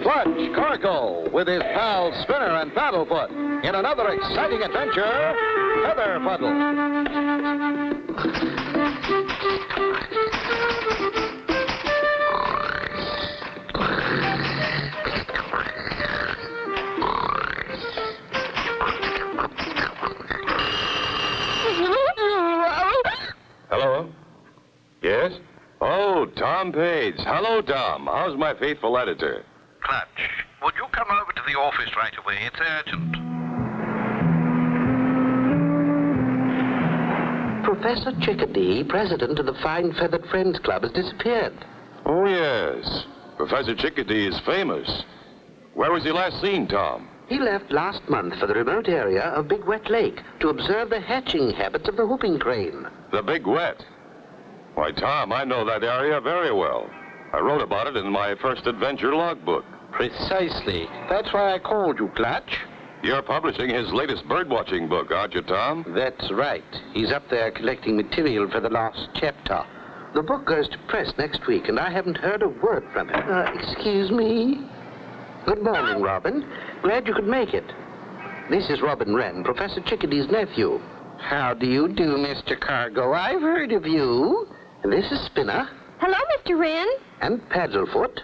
Clutch Cargo with his pals Spinner and Paddlefoot in another exciting adventure, Feather Fuddle. Hello? Yes? Oh, Tom Page. Hello, Tom. How's my faithful editor? Clutch, would you come over to the office right away? It's urgent. Professor Chickadee, president of the Fine Feathered Friends Club, has disappeared. Oh, yes. Professor Chickadee is famous. Where was he last seen, Tom? He left last month for the remote area of Big Wet Lake to observe the hatching habits of the whooping crane. The Big Wet. Why, Tom, I know that area very well. I wrote about it in my first adventure logbook. Precisely. That's why I called you, Clutch. You're publishing his latest birdwatching book, aren't you, Tom? That's right. He's up there collecting material for the last chapter. The book goes to press next week, and I haven't heard a word from him. Excuse me? Good morning, Robin. Glad you could make it. This is Robin Wren, Professor Chickadee's nephew. How do you do, Mr. Cargo? I've heard of you. And this is Spinner. Hello, Mr. Wren. And Paddlefoot.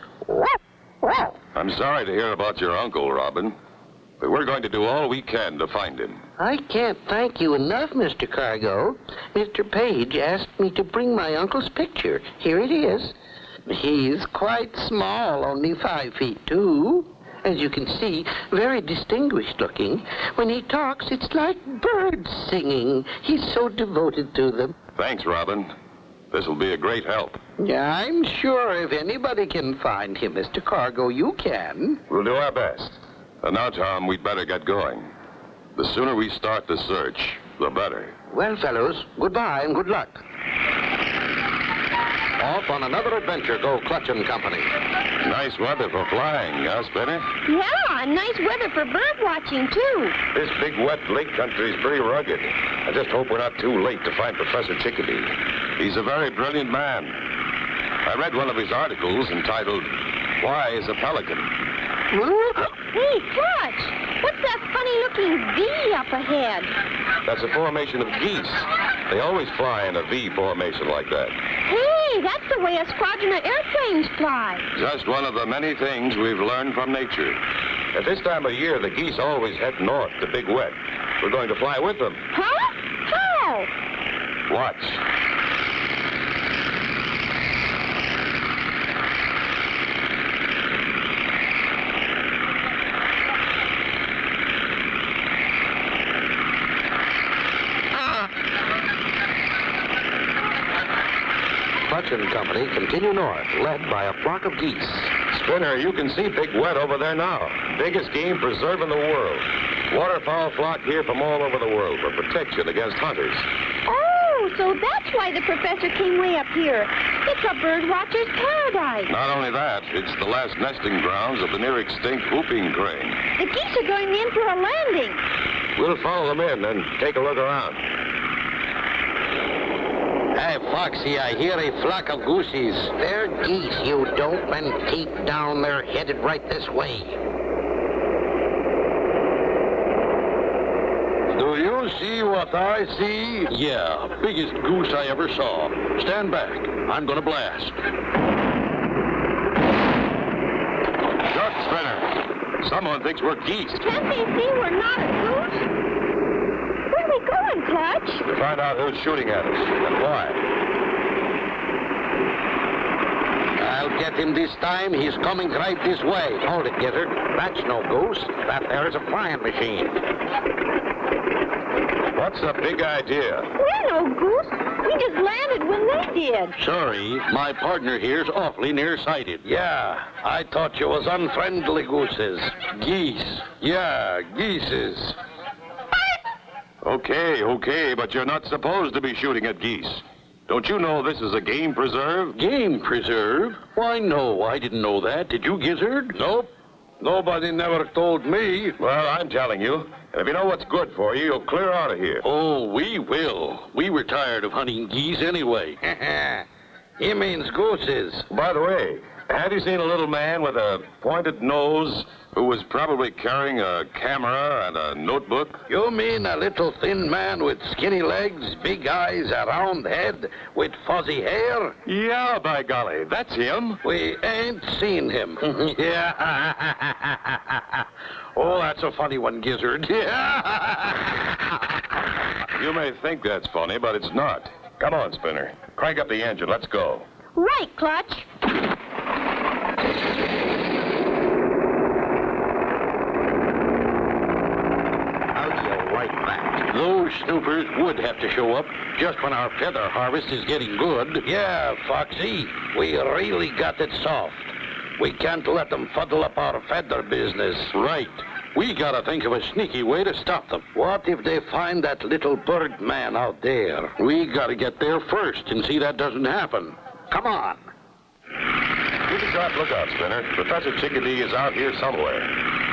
I'm sorry to hear about your uncle, Robin. But we're going to do all we can to find him. I can't thank you enough, Mr. Cargo. Mr. Page asked me to bring my uncle's picture. Here it is. He's quite small, only 5 feet 2. As you can see, very distinguished looking. When he talks, it's like birds singing. He's so devoted to them. Thanks, Robin. This will be a great help. Yeah, I'm sure if anybody can find him, Mr. Cargo, you can. We'll do our best. And now, Tom, we'd better get going. The sooner we start the search, the better. Well, fellows, goodbye and good luck. Off on another adventure go Clutch and Company. Nice weather for flying, huh, Spinner? Yeah, nice weather for bird watching, too. This big wet lake country is pretty rugged. I just hope we're not too late to find Professor Chickadee. He's a very brilliant man. I read one of his articles entitled, Why is a Pelican? Hey, Clutch, what's that funny-looking V up ahead? That's a formation of geese. They always fly in a V formation like that. Hey, that's the way a squadron of airplanes fly. Just one of the many things we've learned from nature. At this time of year, the geese always head north to Big Wet. We're going to fly with them. Huh? How? Watch. Clutch and Company continue north, led by a flock of geese. Spinner, you can see Big Wet over there now. Biggest game preserve in the world. Waterfowl flock here from all over the world for protection against hunters. Oh, so that's why the professor came way up here. It's a bird watcher's paradise. Not only that, it's the last nesting grounds of the near extinct whooping crane. The geese are going in for a landing. We'll follow them in and take a look around. Hey, Foxy, I hear a flock of goosies. They're geese, you dope, and deep down they're headed right this way. Do you see what I see? Yeah, biggest goose I ever saw. Stand back. I'm gonna blast. Shut, Spinner. Someone thinks we're geese. Can't they see we're not a goose? Where are we going, Clutch? To find out who's shooting at us and why. I'll get him this time. He's coming right this way. Hold it, Gizzard. That's no goose. That there is a flying machine. What's the big idea? We're no goose. We just landed when they did. Sorry, my partner here's awfully nearsighted. Yeah, I thought you was unfriendly gooses. Geese. Yeah, geeses. Okay, but you're not supposed to be shooting at geese. Don't you know this is a game preserve? Game preserve? Why, no, I didn't know that. Did you, Gizzard? Nope. Nobody never told me. Well, I'm telling you. And if you know what's good for you, you'll clear out of here. Oh, we will. We were tired of hunting geese anyway. He means gooses. By the way, Have you seen a little man with a pointed nose who was probably carrying a camera and a notebook? You mean a little thin man with skinny legs, big eyes, a round head, with fuzzy hair? Yeah, by golly, that's him. We ain't seen him. Yeah. Oh, that's a funny one, Gizzard. You may think that's funny, but it's not. Come on, Spinner. Crank up the engine. Let's go. Right, Clutch. How do you like that? Those snoopers would have to show up just when our feather harvest is getting good. Yeah, Foxy, we really got it soft. We can't let them fuddle up our feather business. Right. We gotta think of a sneaky way to stop them. What if they find that little bird man out there? We gotta get there first and see that doesn't happen. Come on. Keep a sharp lookout, Spinner. Professor Chickadee is out here somewhere.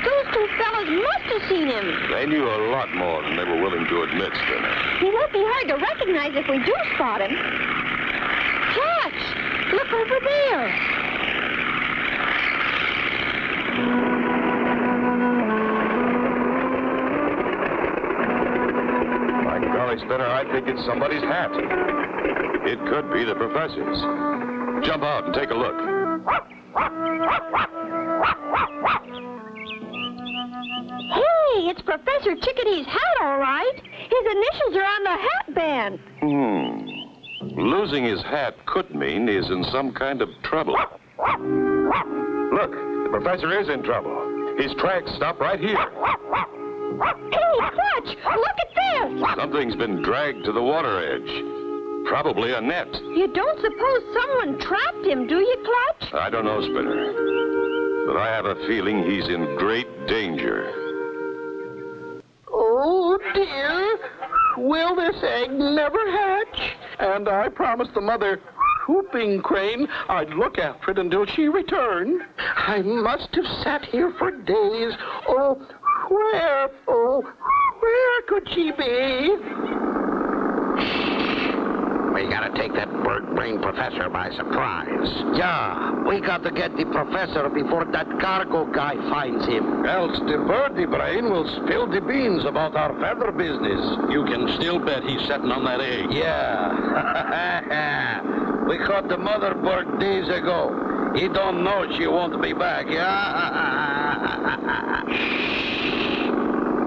Those two fellas must have seen him. They knew a lot more than they were willing to admit, Spinner. He won't be hard to recognize if we do spot him. Clutch! Look over there. By golly, Spinner, I think it's somebody's hat. It could be the professor's. Jump out and take a look. Hey, it's Professor Chickadee's hat, all right. His initials are on the hat band. Losing his hat could mean he's in some kind of trouble. Look, the professor is in trouble. His tracks stop right here. Hey, Clutch, look at this. Something's been dragged to the water edge. Probably a net. You don't suppose someone trapped him, do you, Clutch? I don't know, Spinner. But I have a feeling he's in great danger. Oh, dear. Will this egg never hatch? And I promised the mother, Whooping Crane, I'd look after it until she returned. I must have sat here for days. Oh, where could she be? We gotta take that bird-brained professor by surprise. Yeah, we got to get the professor before that cargo guy finds him. Else the birdie brain will spill the beans about our feather business. You can still bet he's sitting on that egg. Yeah. We caught the mother bird days ago. He don't know she won't be back. Yeah.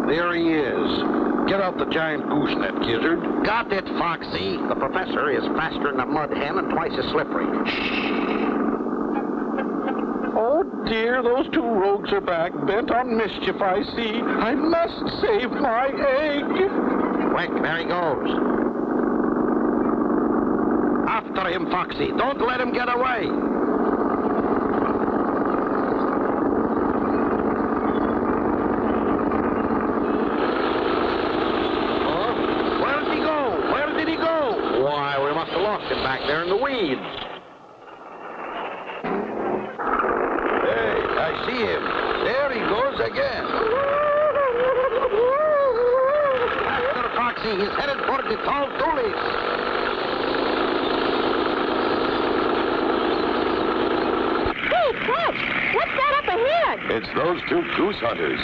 There he is. Get out the giant goosenet, Gizzard. Got it, Foxy. The professor is faster than a mud hen and twice as slippery. Oh, dear, those two rogues are back, bent on mischief, I see. I must save my egg. Quick, there he goes. After him, Foxy. Don't let him get away. Why, we must have lost him back there in the weeds. Hey, I see him. There he goes again. Faster, Foxy. He's headed for the tall tulies. Hey, Clutch, what's that up ahead? It's those two goose hunters.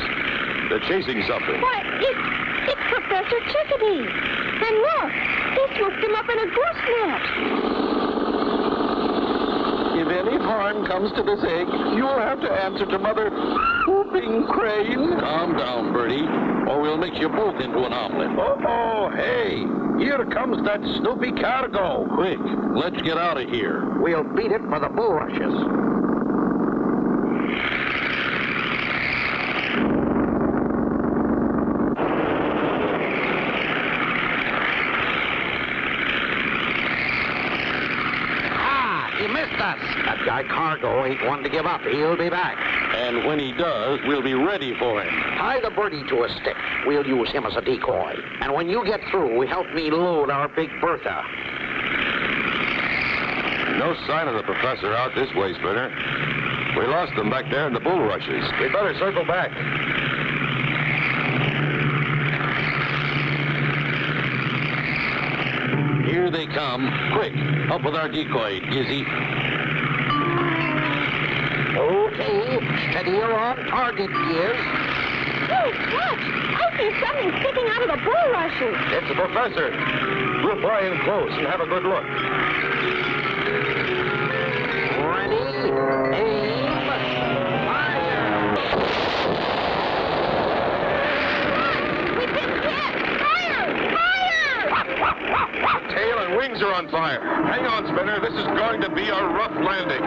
They're chasing something. Why, it's Professor Chickadee. And look, he swooped him up in a goose net. If any harm comes to this egg, you'll have to answer to Mother Whooping Crane. Calm down, Bertie, or we'll mix you both into an omelet. Oh, hey, here comes that Snoopy cargo. Quick, let's get out of here. We'll beat it for the bulrushes. That guy Cargo ain't one to give up. He'll be back. And when he does, we'll be ready for him. Tie the birdie to a stick. We'll use him as a decoy. And when you get through, help me load our big Bertha. No sign of the professor out this way, Spinner. We lost them back there in the bulrushes. We'd better circle back. Here they come. Quick, up with our decoy, Gizzy. Steady or on target, Gears. Hey, watch! I see something sticking out of the bulrushes. It's the professor. We'll fly in close and have a good look. Ready, aim, fire! We've been hit! Fire! Fire! Tail and wings are on fire. Hang on, Spinner. This is going to be a rough landing.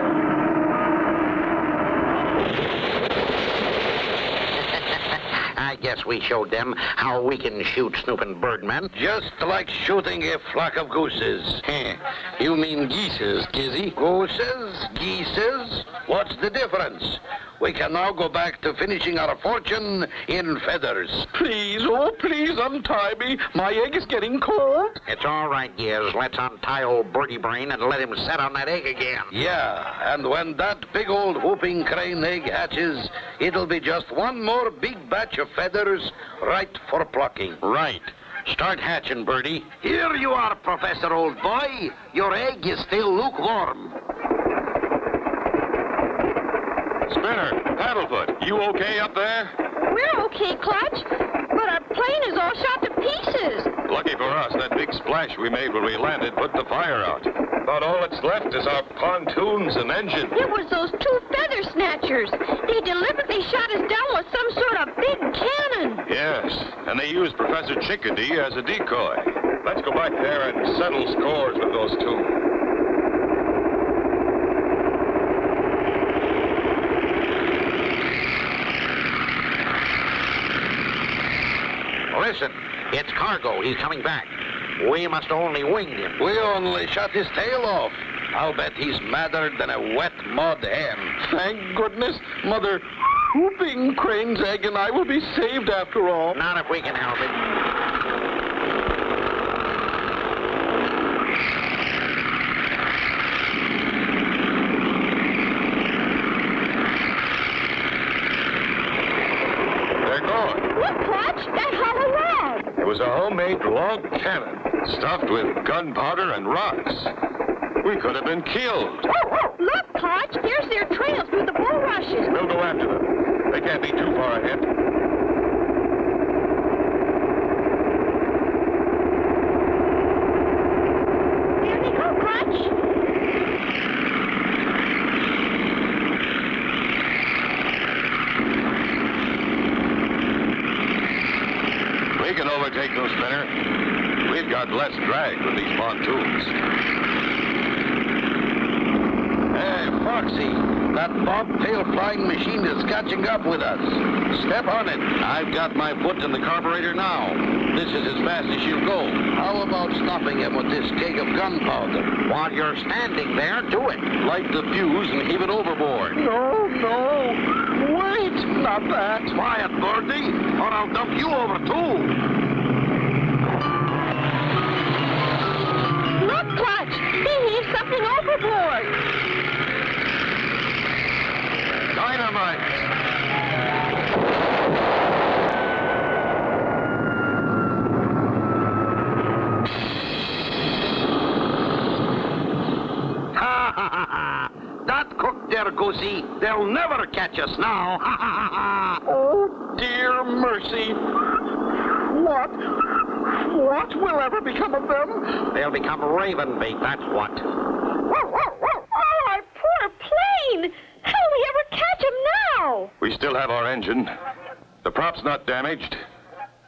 I guess we showed them how we can shoot snooping birdmen. Just like shooting a flock of gooses. Heh. You mean geeses, Kizzy? Gooses? Geeses? What's the difference? We can now go back to finishing our fortune in feathers. Please, oh, please untie me. My egg is getting cold. It's all right, Gears. Let's untie old Birdie Brain and let him set on that egg again. Yeah, and when that big old whooping crane egg hatches, it'll be just one more big batch of feathers right for plucking. Right. Start hatching, Birdie. Here you are, Professor, old boy. Your egg is still lukewarm. Spinner, Paddlefoot, you okay up there? We're okay, Clutch, but our plane is all shot to pieces. Lucky for us, that big splash we made when we landed put the fire out. About all that's left is our pontoons and engine. It was those two feather snatchers. They deliberately shot us down with some sort of big cannon. Yes, and they used Professor Chickadee as a decoy. Let's go back there and settle scores with those two. Listen, it's Cargo. He's coming back. We must only wing him. We only shot his tail off. I'll bet he's madder than a wet mud hen. Thank goodness, Mother Whooping Crane's egg and I will be saved after all. Not if we can help it. They're going. Look, Clutch, that hollow log. It was a homemade log cannon stuffed with gunpowder and rocks. We could have been killed. Look, Clutch, there's their trail through the bulrushes. We'll go after them. They can't be too far ahead. There they go, Clutch. We can overtake those, Spinner. We've got less drag with these pontoons. Hey, Foxy, that bobtail flying machine is catching up with us. Step on it. I've got my foot in the carburetor now. This is as fast as she'll go. How about stopping him with this keg of gunpowder? While you're standing there, do it. Light the fuse and heave it overboard. No, no. Wait, not that. Quiet, Birdie, or I'll dump you over, too. Look, Clutch, he heaved something overboard. Dynamite! Ha ha ha ha! That cooked there, Goosey. They'll never catch us now. Ha ha ha ha! Oh, dear mercy. What will ever become of them? They'll become raven bait, that's what. Oh, our poor plane. How'll we ever catch him now? We still have our engine. The prop's not damaged.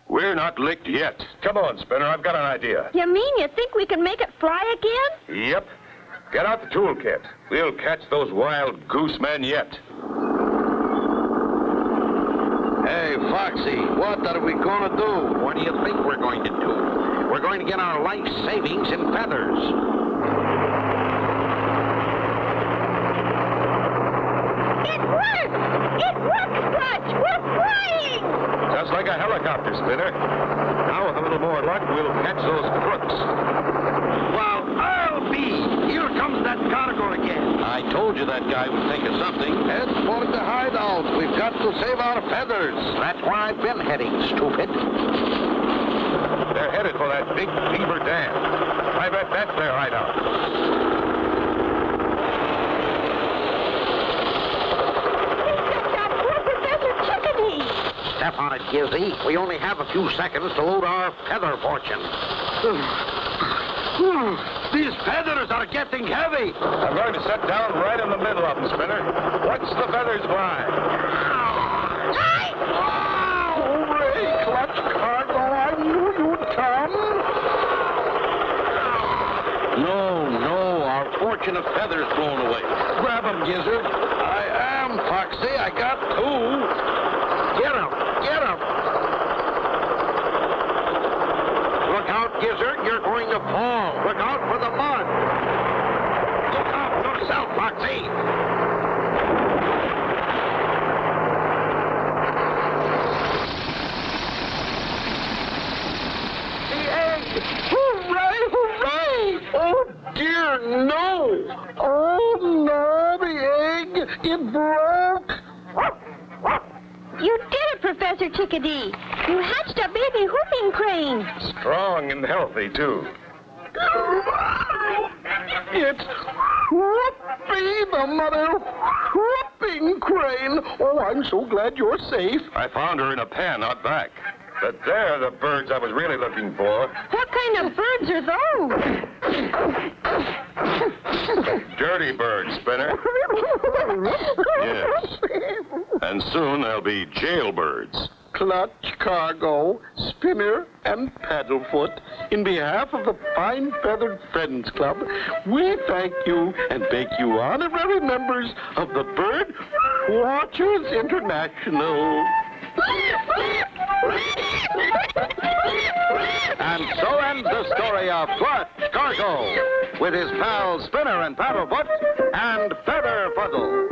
We're not licked yet. Come on, Spinner. I've got an idea. You mean you think we can make it fly again? Yep. Get out the toolkit. We'll catch those wild goose men yet. Hey, Foxy, what are we going to do? What do you think we're going to do? We're going to get our life savings in feathers. It worked! It worked, Clutch! We're flying! Just like a helicopter, Spinner. Now, with a little more luck, we'll catch those crooks. Well, I'll be. Here comes that cargo again. I told you that guy would think of something. Head for the hideout. We've got to save our feathers. That's where I've been heading, stupid. They're headed for that big beaver dam. I bet that's their hideout. They stepped out step on it, Gizzy. We only have a few seconds to load our feather fortune. These feathers are getting heavy. I'm going to set down right in the middle of them, Spinner. Watch the feathers fly. Hooray, Clutch Cargo. I knew you'd come. No, our fortune of feathers blown away. Grab 'em, Gizzard. I am, Foxy. I got 2. Get 'em! Look out, Gizzard. You're going to fall. Look out for the mud. Look out yourself, Foxy. Hooray! Oh, dear, no! Oh, no, the egg! It broke! You did it, Professor Chickadee. You hatched a baby whooping crane. Strong and healthy, too. It's Whoopie, the mother whooping crane. Oh, I'm so glad you're safe. I found her in a pen out back. But they're the birds I was really looking for. What kind of birds are those? Dirty birds, Spinner. Yes. And soon they'll be jailbirds. Clutch, Cargo, Spinner, and Paddlefoot, in behalf of the Fine Feathered Friends Club, we thank you and make you honorary members of the Bird Watchers International. And so ends the story of Clutch Cargo with his pals Spinner and Paddlefoot and Feather Fuddle.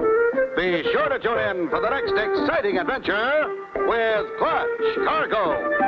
Be sure to tune in for the next exciting adventure with Clutch Cargo.